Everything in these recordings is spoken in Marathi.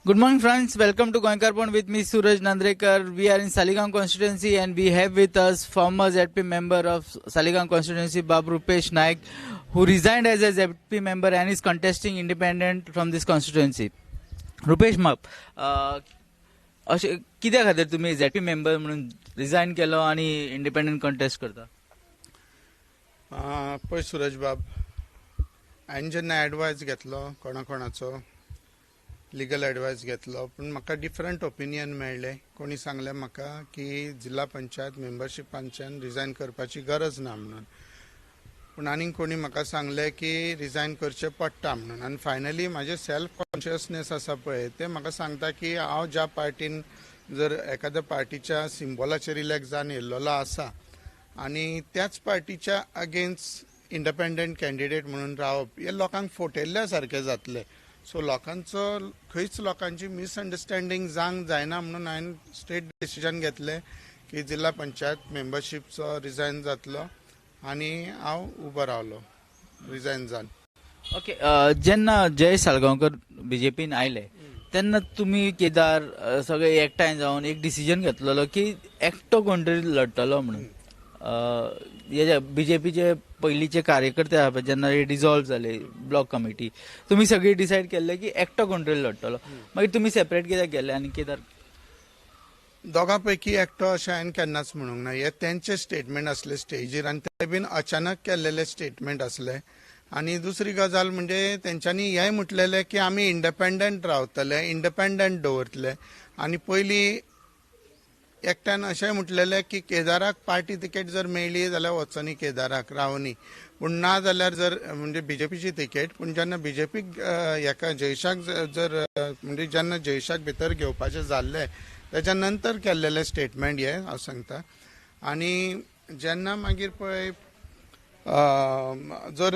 Good morning, friends. Welcome to Goenka Point with me, Suraj Nandrekar. We are in Saligaon constituency and we have with us former ZP member of Saligaon constituency, Bab Rupesh Naik, who resigned as a ZP member and is contesting independent from this constituency. Rupesh Map, कित्या खातीर तुम्ही ZP member म्हणून रिजाइन केलो आणि इंडिपेंडंट कॉन्टेस्ट करता? पळय सूरज बाब, हांवें जेन्ना एडवायस घेतलो कोणाचो लिगल एडवायस घेतलो, पण म्हाका डिफरंट ओपिनियन मेळ्ळें. कोणी सांगलें म्हाका की जिल्हा पंचायत मेंबरशिपांच्यान रिजाइन करपाची गरज ना म्हणून, पूण आनीक कोणी म्हाका सांगलें की रिजाइन करचें पडटा म्हणून. आनी फायनली म्हाजें सेल्फ कॉन्शियसनेस आसा पळय तें म्हाका सांगता की हांव ज्या पार्टीन जर एखाद्या पार्टीच्या सिम्बॉलाचेर इलेक्ट जावन येयल्लो आसा आनी त्याच पार्टीच्या अगेन्स्ट इंडिपेंडंट कॅन्डिडेट म्हणून रावप हें लोकांक फटयल्ल्या सारकें जातलें. सो लोकांचो खंयच लोकांची मिसअंडरस्टँडींग जावंक जायना म्हणून हांवें स्ट्रेट डिसिजन घेतलें की जिल्हा पंचायत मेंबरशिपचो रिजाइन जातलो आनी हांव उबो रावलो रिजाइन जावन. ओके, जेन्ना जय साळगांवकर बीजेपीन आयले तेन्ना तुमी केदार सगळे एकठांय जावन एक डिसिजन घेतलेलो की एकटो कोण तरी लढटलो म्हणून. हेजे बीजेपीचे पयलींचे कार्यकर्ते आहा पळय, जेन्ना डिजॉल्व जाले ब्लॉक कमिटी, तुमी सगळी डिसायड केल्ले की एकटो कोण तरी लढटलो. मागीर तुमी सेपरेट कित्याक गेले आनी केदार? दोगां पैकी एकटो अशें हांवें केन्नाच म्हणूंक ना. हे तेंचे स्टेटमेंट असले स्टेजीर आनी ते बीन अचानक केल्लेले स्टेटमेंट असले. आनी दुसरी गजाल म्हणजे तेंच्यांनी हेंय म्हटलेलें की आमी इंडिपेंडंट रावतले, इंडिपेंडंट दवरतले. आनी पयलीं एकट्यान अशेंय म्हटलेलें की केदाराक पार्टी तिकेट जर मेळ्ळी जाल्यार वचनी केदाराक रावनी, पूण ना जाल्यार जर म्हणजे बीजेपीची तिकेट. पूण जेन्ना बीजेपीक हेका जयशाक जर म्हणजे जेन्ना जयशाक भितर घेवपाचें जाल्लें तेच्या नंतर केल्लेलें स्टेटमेंट हें हांव सांगता. आनी जेन्ना मागीर पळय जर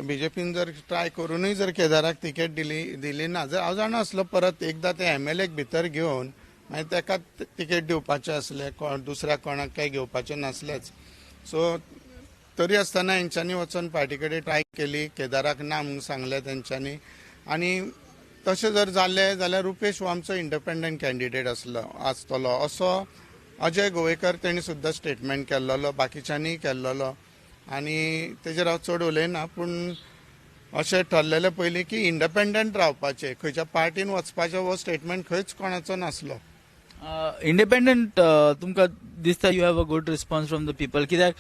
बीजेपीन जर ट्राय करूनय जर केदाराक तिकेट दिली ना, जर हांव जाणा आसलो परत एकदां ते MLAक भितर घेवन मागीर ताका तिकेट दिवपाचें आसलें, दुसऱ्या कोणाक काय घेवपाचें नासलेंच. सो तरी आसतना हेंच्यांनी वचून पार्टी कडेन ट्राय केली, केदाराक ना म्हणून सांगलें तेंच्यांनी. आनी तशें जर जालें जाल्यार रुपेश हो आमचो इंडिपेंडंट कॅन्डिडेट आसतलो असो अजय गोवेकर तेणी सुद्दां स्टेटमेंट केल्लो, बाकीच्यांनी केल्लो. आनी तेजेर हांव चड उलयना, पूण अशें ठरलेलें पयलीं की इंडिपेंडंट रावपाचें, खंयच्या पार्टीन वचपाचें हो स्टेटमेंट खंयच कोणाचो नासलो. इंडिपेंडंट तुमकां दिसता you have a good response from the people, कित्याक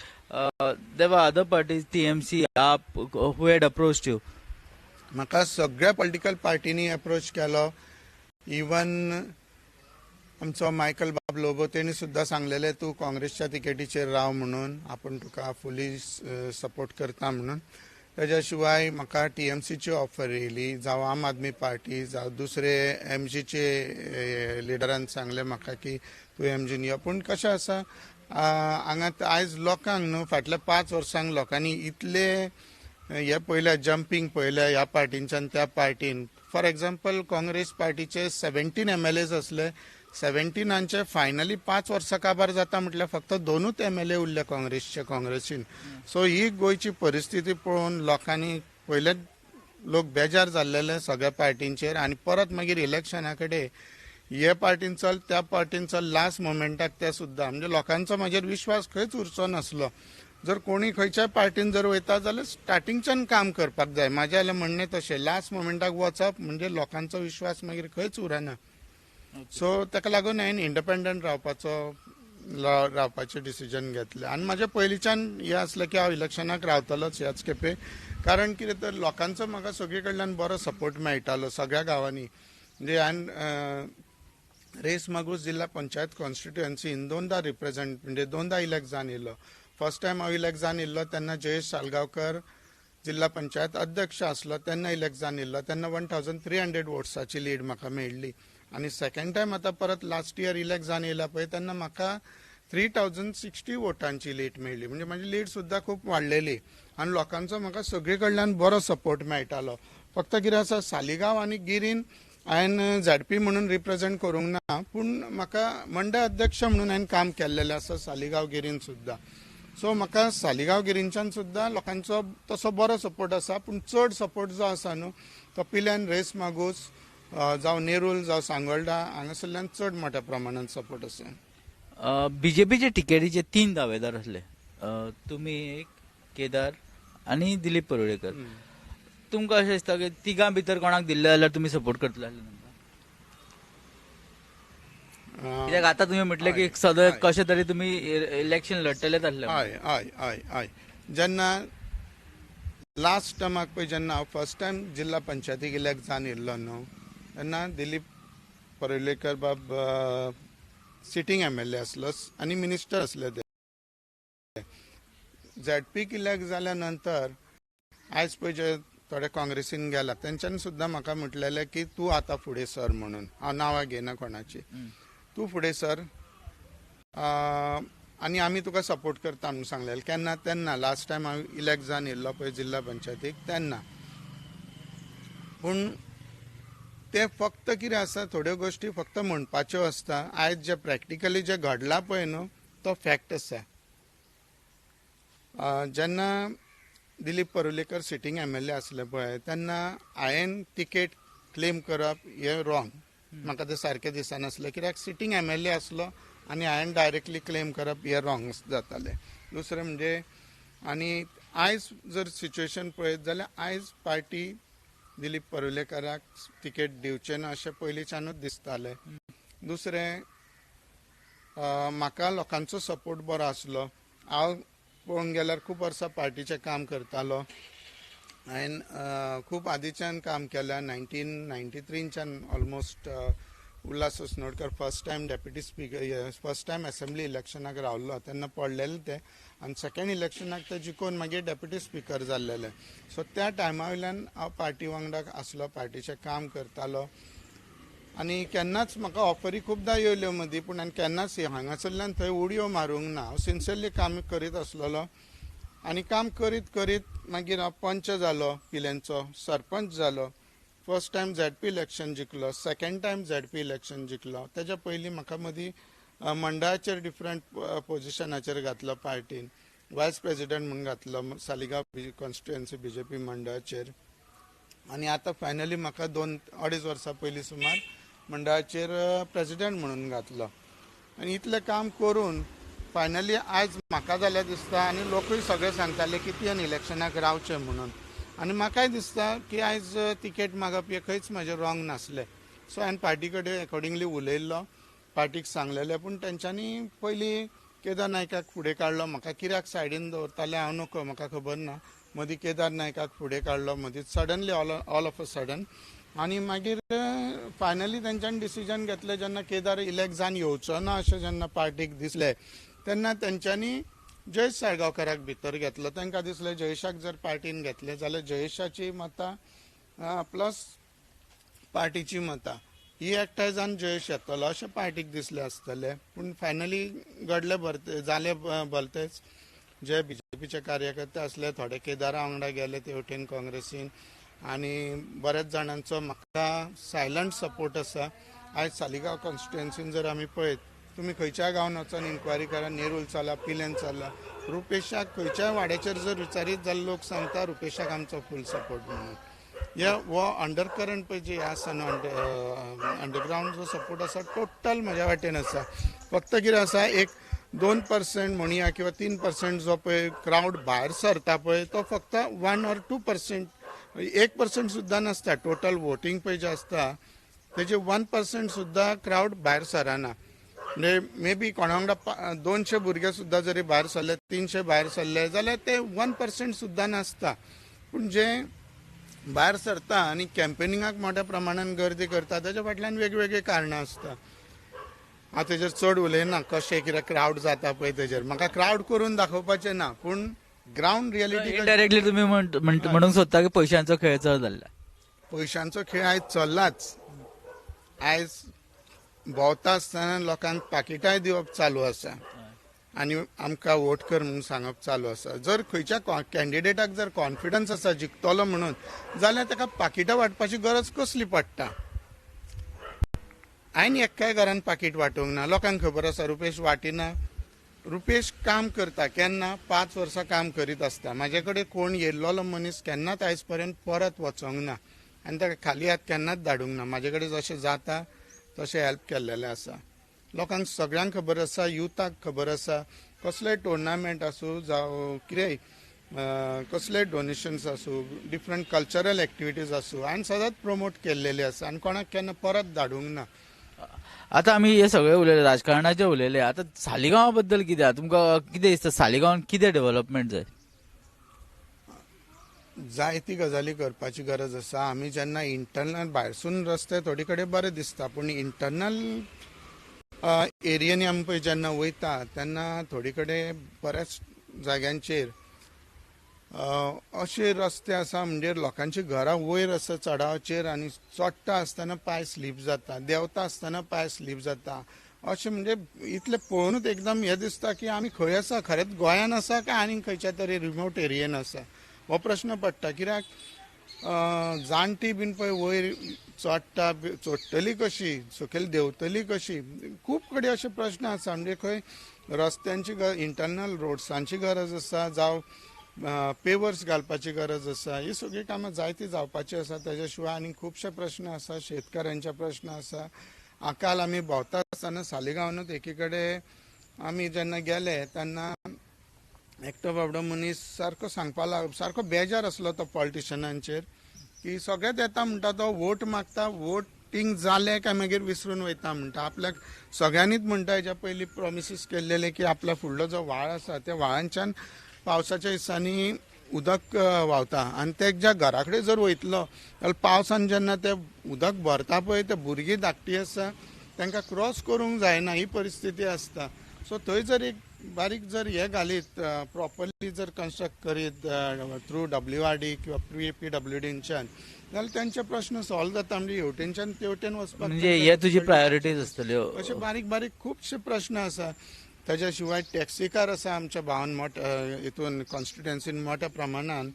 देर वर अदर पार्टीज TMC आप हू हॅड अप्रोच्ड यू? म्हाका सगळ्या पॉलिटिकल पार्टींनी अप्रोच केलो. इवन आमचो मायकल बाब लोबो तेणी सुद्दां सांगलेलें तूं काँग्रेसच्या तिकेटीचेर राव म्हणून, आपूण तुका फुली सपोर्ट करता म्हणून. तेज्या शिवाय म्हाका TMCची ऑफर येयली, जावं आम आदमी पार्टी, जावं दुसरे MGचे लिडरान सांगलें म्हाका की तूं MGन यो. पूण कशें आसा हांगा आयज लोकांक न्हू फाटल्या 5 वर्सांक लोकांनी इतले हे पळयल्या, जंपिंग पळयल्या ह्या पार्टींच्यान त्या पार्टीन. फॉर एक्झाम्पल काँग्रेस पार्टीचे 17 MLAs असले, 17 फायनली 5 वर्सां काबार जाता म्हटल्यार फक्त 2च MLA उरले काँग्रेसीन. सो ही गोंयची परिस्थिती पळोवन लोकांनी पयलेच लोक बेजार जाल्लेले सगळ्या पार्टींचेर. आनी परत मागीर इलेक्शना कडेन हे पार्टीन चल त्या पार्टीन चल, लास्ट मोमेंटाक ते सुद्दां म्हणजे लोकांचो म्हाजेर विश्वास खंयच उरचो नासलो. जर कोणी खंयच्याय पार्टीन जर वयता जाल्यार स्टार्टिंगच्यान काम करपाक जाय. म्हाजें जाल्यार म्हणणें तशें, लास्ट मोमेंटाक वचप म्हणजे लोकांचो विश्वास मागीर खंयच उरना. सो ताका लागून हांवें इंडिपेंडंट रावपाचें डिसिजन घेतलें. आनी म्हाजें पयलींच्यान हें आसलें की हांव इलेक्शनाक रावतलोच ह्याच खेपे, कारण कितें तर लोकांचो म्हाका सगळे कडल्यान बरो सपोर्ट मेळटालो सगळ्या गांवांनी. म्हणजे हांवें रेस मागूस जिल्हा पंचायत कॉन्स्टिट्युएन्सीन 2दा रिप्रेझेंट म्हणजे 2दा इलेक्ट जावन येयलो. फर्स्ट टायम हांव इलेक्ट जावन येयल्लो तेन्ना जयेश साळगांवकर जिल्हा पंचायत अध्यक्ष आसलो तेन्ना इलेक्ट जावन येयल्लो. तेन्ना 1300 वोट्साची लीड म्हाका मेळ्ळी. आनी सेकंड टायम आतां परत लास्ट इयर इलेक्ट जावन येयला पळय तेन्ना म्हाका 3060 वोटांची लीड मेळ्ळी. म्हणजे म्हाजी लीड सुद्दां खूब वाडलेली आनी लोकांचो म्हाका सगळे कडल्यान बरो सपोर्ट मेळटालो. फक्त कितें आसा, सालिगांव आनी गिरीन हांवें ZP म्हणून रिप्रेझेंट करूंक ना, पूण म्हाका मंडळ अध्यक्ष म्हणून हांवें काम केल्लेलें आसा सालिगांव गिरीन सुद्दां. सो म्हाका सालिगांव गिरींच्यान सुद्दां लोकांचो तसो बरो सपोर्ट आसा, पूण चड सपोर्ट जो आसा न्हू तो पिल्यान रेस मागूस जावं नेरूल जावं सांगोळडा हांगासरल्यान चड मोठ्या प्रमाणात सपोर्ट आसा. बीजेपीचे टिकेटीचे 3 दावेदार असले, तुमी एक, केदार आणि दिलीप परुळेकर. तुमकां अशें दिसता की तिगां भितर कोणाक दिल्ले जाल्यार तुमी सपोर्ट करतले आसले तुमकां? कित्याक आतां तुमी म्हटलें की सदर कशें तरी तुमी इलेक्शन लडटलेच आसले. हय हय हय हय जेन्ना लास्ट टायमाक पळय जेन्ना हांव फर्स्ट टायम जिल्हा पंचायतीक इलेक्ट जावन येयल्लो न्हू तेन्ना दिलीप परुळेकर बाब सिटींग MLA आसलो आनी मिनिस्टर असले ते. झॅडपीक इलेक्ट जाल्या नंतर आयज पळय जे थोडे काँग्रेसीन गेला तेंच्यांनी सुद्दां म्हाका म्हटलेलें की तूं आतां फुडें सर म्हणून. हांव नांवां घेयना कोणाची. तूं फुडें सर आनी आमी तुका सपोर्ट करता म्हणून सांगलेलें. केन्ना तेन्ना लास्ट टायम हांव इलेक्ट जावन येयल्लो पळय जिल्हा पंचायतीक तेन्ना. पूण ते फक्त कितें आसा थोड्यो गोश्टी फक्त म्हणपाच्यो आसता. आयज जे प्रॅक्टिकली जे घडलां पळय न्हू तो फॅक्ट आसा. जेन्ना दिलीप परुळेकर सिटींग MLA आसले पळय तेन्ना हांवें तिकेट क्लेम करप हें रॉंग. म्हाका तें सारकें दिसनासलें कित्याक सिटींग MLA आसलो आनी हांवें डायरेक्टली क्लेम करप हें रॉंग जातालें. दुसरें म्हणजे आनी आयज जर सिच्युएशन पळयत जाल्यार आयज पार्टी दिलीप परुळेकराक तिकेट दिवचें ना अशें पयलींच्यानूच दिसतालें. दुसरें म्हाका लोकांचो सपोर्ट बरो आसलो. हांव पळोवंक गेल्यार खूब वर्सां पार्टीचें काम करतालो. हांवें खूब आदींच्यान काम केलां. 1993च्यान almost Ulhas Usnodkar first time deputy speaker first time assembly इलेक्शनाक रावल्लो तेन्ना पडलेलें तें आनी सेकंड इलेक्शनाक ते जिखून मागीर डेप्युटी स्पीकर जाल्लेले. सो त्या टायमा वयल्यान हांव पार्टी वांगडा आसलो, पार्टीचें काम करतालो आनी केन्नाच म्हाका ऑफरी खूबदां येयल्यो मदीं पूण हांवें केन्नाच हांगासरल्यान थंय उडयो मारूंक ना. हांव सिन्सियरली काम करीत आसलेलो आनी काम करीत करीत मागीर हांव पंच जालो पिलेंचो, सरपंच जालो. फर्स्ट टायम ZP इलेक्शन जिखलो, सेकंड टायम ZP इलेक्शन जिखलो. तेच्या पयलीं म्हाका मदीं मंडळाचेर डिफरंट पोजिशनाचेर घातलो पार्टीन. वायस प्रेसिडेंट म्हणून घातलो सालिगांव कॉन्स्टिट्युएन्सी BJP मंडळाचेर. आनी आतां फायनली म्हाका 2-2.5 वर्सां पयलीं सुमार मंडळाचेर प्रेसिडेंट म्हणून घातलो. आनी इतलें काम करून फायनली आयज म्हाका जाल्यार दिसता आनी लोकूय सगळे सांगताले की तुवें इलेक्शनाक रावचें म्हणून. आनी म्हाकाय दिसता की आयज तिकेट मागप हें खंयच म्हजें रॉंग नासलें. सो हांवें पार्टी कडेन अकॉर्डिंगली उलयल्लो, पार्टीक सांगलेलें. पूण तेंच्यांनी पयलीं केदार नायकाक फुडें काडलो. म्हाका कित्याक सायडीन दवरताले हांव नकळो म्हाका खबर ना. मदीं केदार नायकाक फुडें काडलो मदीं suddenly all of a sudden. आनी मागीर फायनली तेंच्यांनी डिसिजन घेतलें जेन्ना केदार इलेक्ट जावन येवचो ना अशें जेन्ना पार्टीक दिसलें तेन्ना तेंच्यांनी जयेश साळगांवकाराक भितर घेतलो. तांकां दिसलें जयेशाक जर पार्टीन घेतलें जाल्यार जयेशाची मतां प्लस पार्टीची मतां ही एकठांय जावन जयेश येतलो अशें पार्टीक दिसलें आसतलें. पूण फायनली घडलें जालें भलतेंच. जे BJPचे कार्यकर्ते आसले थोडे केदारा वांगडा गेले ते वटेन काँग्रेसीन आनी बऱ्याच जाणांचो म्हाका सायलंट सपोर्ट आसा. आयज सालिगांव कॉन्स्टिट्युएन्सीन जर आमी पळयत तुमी खंयच्या गांवांत वचून इन्क्वायरी करा, नेरूल चला, पिलेन चला, रुपेशाक खंयच्याय वाड्याचेर जर विचारीत जाल्यार लोक सांगता रुपेशाक आमचो फूल सपोर्ट म्हणून. हो अंडर करंट पळय जे आसा न्हू अंडरग्रावंड जो सपोर्ट आसा टोटल म्हज्या वाटेन आसा. फक्त कितें आसा 1-2% म्हणया किंवा 3% जो पळय क्रावड भायर सरता पळय तो फक्त 1 or 2%, 1% सुद्दां नासता. टोटल वोटींग पळय जें आसता तेजे 1% सुद्दां क्रावड भायर सरना. म्हणजे मे बी कोणा वांगडा 200 भुरगे सुद्दां जरी भायर सरले, 300 भायर सरले जाल्यार ते 1% सुद्दां नासता. पूण जे भायर सरता आनी कॅम्पेनिंगाक मोठ्या प्रमाणान गर्दी करता तेच्या फाटल्यान वेगवेगळी कारणां आसता. हांव तेजेर चड उलयना कशें कितें क्रावड जाता पळय तेजेर. म्हाका क्रावड करून दाखोवपाचें ना पूण ग्रावंड रियलिटी इनडायरेक्टली तुमी म्हणूंक सोदता की पयशांचो खेळ चड जाल्ला. पयशांचो खेळ आयज चल्लाच. आयज भोंवता आसतना लोकांक पाकिटाय दिवप चालू आसा आनी आमकां वोट कर म्हणून सांगप चालू आसा. जर खंयच्या कॅन्डिडेटाक जर कॉन्फिडन्स आसा जिखतलो म्हणून जाल्यार ताका पाकिटां वांटपाची गरज कसली पडटा. हांवें एक्काय घरान पाकीट वांटूंक ना. लोकांक खबर आसा रुपेश वाटिना रुपेश काम करता केन्ना 5 वर्सां काम करीत आसता म्हाजे कडेन कोण येयल्लो मनीस केन्नाच आयज पर्यंत परत वचोंक ना आनी ताका खाली हात केन्नाच धाडूंक ना म्हाजे कडेन जशें जाता तशें हेल्प केल्लेलें आसा लोकांक सगळ्यांक खबर आसा युथाक खबर आसा कसलेय टोर्नामेंट आसूं जावं कितेंय कसलेय डोनेशन्स आसूं डिफरंट कल्चरल एक्टिविटीज आसूं हांवें सदांच प्रमोट केल्लेली आसा आनी कोणाक केन्ना परत धाडूंक ना आता आमी हे सगळे उलयले राजकारणाचे उलयले आता सालिगांवा बद्दल कितें तुमकां कितें दिसता सालिगांवान कितें डेव्हलपमेंट जाय जायती गजाली करपाची गरज आसा आमी जेन्ना इंटरनल भायरसून रस्ते थोडे कडेन बरे दिसता पूण इंटरनल एरियेनी आमी पळय जेन्ना वयता तेन्ना थोडे कडेन बऱ्याच जाग्यांचेर अशे रस्ते आसा म्हणजे लोकांची घरां वयर आसा चडावाचेर आनी चडटा आसतना पांय स्लीप जाता देंवता आसतना पांय स्लीप जाता अशें म्हणजे इतलें पळोवनूच एकदम हें दिसता की आमी खंय आसा खरेंच गोंयान आसा काय आनीक खंयच्या तरी रिमोट एरियेन आसा हो प्रश्न पडटा कित्याक जाणटी बीन पळय वयर चडटली कशी सकयल देंवतली कशी खूब कडेन अशे प्रश्न आसा म्हणजे खंय रस्त्यांची इंटरनल रोड्सांची गरज आसा जावं पेवर्स घालपाची गरज आसा ही सगळी कामां जायती जावपाची आसा तेज्या शिवाय आनी खुबशे प्रश्न आसा शेतकाऱ्यांचे प्रश्न आसा काल आमी भोंवता आसतना सालिगांवानूच एकी कडेन आमी जेन्ना गेले तेन्ना एकटो बाबडो मनीस सारको सांगपा सारको बेजार आसलो तो पॉलिटिशनांचेर की सगळेच येता म्हणटा तो वोट मागता वोटींग जालें काय मागीर विसरून वयता म्हणटा आपल्याक सगळ्यांनीच म्हणटा हेच्या पयलीं प्रॉमिसीस केल्लेले की आपल्या फुडलो जो व्हाळ आसा त्या व्हाळांच्यान पावसाच्या दिसांनी उदक व्हांवता आनी तेज्या घरा कडेन जर वयतलो जाल्यार पावसान जेन्ना ते उदक भरता पळय ते भुरगीं धाकटीं आसा तांकां क्रॉस करूंक जायना ही परिस्थिती आसता सो थंय जर एक बारीक जर हे घालीत प्रॉपरली जर कन्स्ट्रक्ट करीत थ्रू WRD किंवा PWDच्यान जाल्यार तेंचे प्रश्न सॉल्व जाता म्हणजे हेवटेनच्यान तेवटेन वचपाक म्हणजे हे तुजी प्रायोरिटीज आसतल्यो अशे बारीक बारीक खुबशे प्रश्न आसा ताच्या शिवाय टॅक्सी कार आसा आमच्या भावान हितून कॉन्स्टिट्युएन्सीन मोठ्या प्रमाणान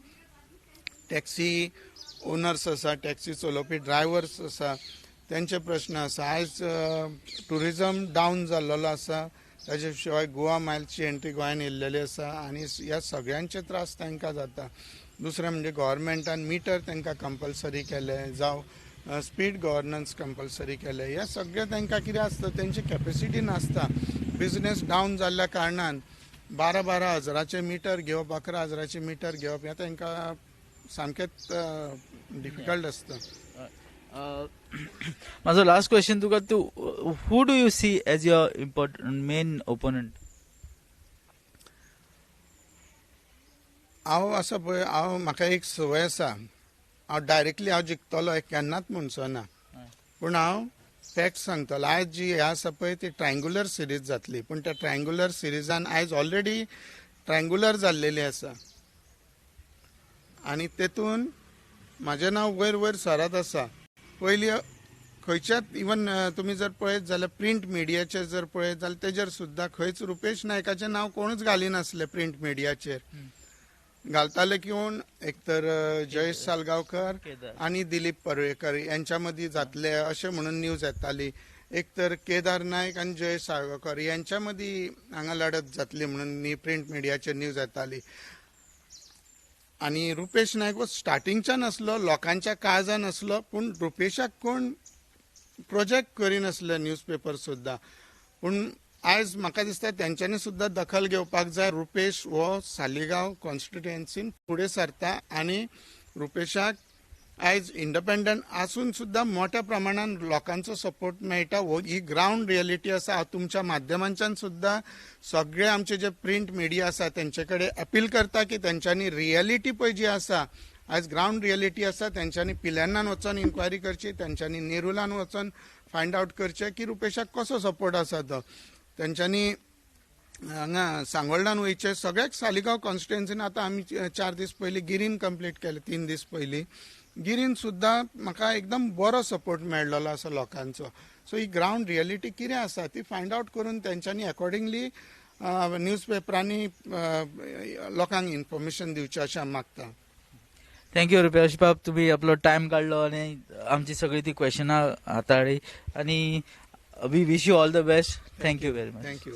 टॅक्सी ओनर्स आसा टॅक्सी चलोवपी ड्रायव्हर्स आसा तेंचे प्रश्न आसा आयज टुरिजम डावन जाल्लो आसा ताच्या शिवाय गोवा मायल्सची एंट्री गोंयान येयल्लेली आसा आनी ह्या सगळ्यांचे त्रास तांकां जाता दुसरें म्हणजे गव्हर्मेंटान मिटर तांकां कंपल्सरी केले जावं स्पीड गव्हर्नन्स कंपल्सरी केले हे सगळें तांकां कितें आसता तेंची कॅपेसिटी नासता बिझनेस डावन जाल्ल्या कारणान 12 हजाराचे मिटर घेवप 11 हजाराचे मिटर घेवप हें तांकां सामकेंच डिफिकल्ट आसता माझो लास्ट क्वेश्चन तुका तू who do you see as your important main opponent हांव आसा पळय म्हाका एक संवय आसा हांव डायरेक्टली जिखतलो हें केन्नाच म्हणचो ना पूण हांव फॅक्ट सांगतलो आयज जी हे आसा पळय ती ट्रायंगुलर सिरीज जातली पूण त्या ट्रायंगुलर सिरीजान आयज ऑलरेडी ट्रायंगुलर जाल्लेली आसा आनी तेतून म्हाजें नांव वयर वयर सरत आसा पयलीं खंयच्याच इवन तुमी जर पळयत जाल्यार प्रिंट मिडियाचेर जर पळयत जाल्यार तेजेर सुद्दां खंयच रुपेश नायकाचें नांव कोणूच घालिनासलें प्रिंट मिडियाचेर घालताले किंवा एक तर जयेश सालगांवकर आनी दिलीप पर्वेकर यांच्या मदीं जातले अशें म्हणून न्यूज येताली एक तर केदार नायक आनी जयेश साळगांवकर यांच्या मदीं हांगा लडत जातली म्हणून प्रिंट मिडियाचेर न्यूज येताली आनी रुपेश नायक हो स्टार्टिंगच्यान आसलो लोकांच्या काळजान आसलो पूण रुपेशाक कोण प्रोजेक्ट करिनासले न्यूजपेपर सुद्दां पूण आयज म्हाका दिसता तेंच्यांनी सुद्दां दखल घेवपाक जाय रुपेश हो सालिगांव कॉन्स्टिट्युएन्सीन फुडें सरता आनी रुपेशाक आयज इंडिपेंडंट आसून सुद्दां मोठ्या प्रमाणान लोकांचो सपोर्ट मेळटा ही ग्रावंड रियलिटी आसा हांव तुमच्या माध्यमांच्यान सुद्दां सगळे आमचे जे प्रिंट मिडिया आसा तेंचे कडेन अपील करता की तेंच्यांनी रियलिटी पळय जी आसा आयज ग्रावंड रियलिटी आसा तेंच्यांनी पिलेर्नान वचून इन्क्वायरी करची तेंच्यांनी नेरुलान वचून फायंड आउट करचें की रुपेशाक कसो सपोर्ट आसा तो तेंच्यांनी हांगा सांगोळडान वयचे सगळ्याक सालिगांव कॉन्स्टिट्युएन्सीन आतां आमी 4 दीस पयलीं गिरीन कंप्लीट केले 3 दीस पयलीं गिरीन सुद्दां म्हाका एकदम बरो सपोर्ट मेळ्ळलो आसा लोकांचो सो ही ग्रावंड रियलिटी कितें आसा ती फायंड आउट करून तेंच्यांनी अकॉर्डिंगली न्यूजपेपरांनी लोकांक इन्फॉर्मेशन दिवचें अशें हांव मागता थँक्यू रुपेश बाब तुम्ही आपलो टायम काढलो आणि आमची सगळी ती क्वेश्चनां हाताळ्ळी आणि we wish you all the best thank you very much thank you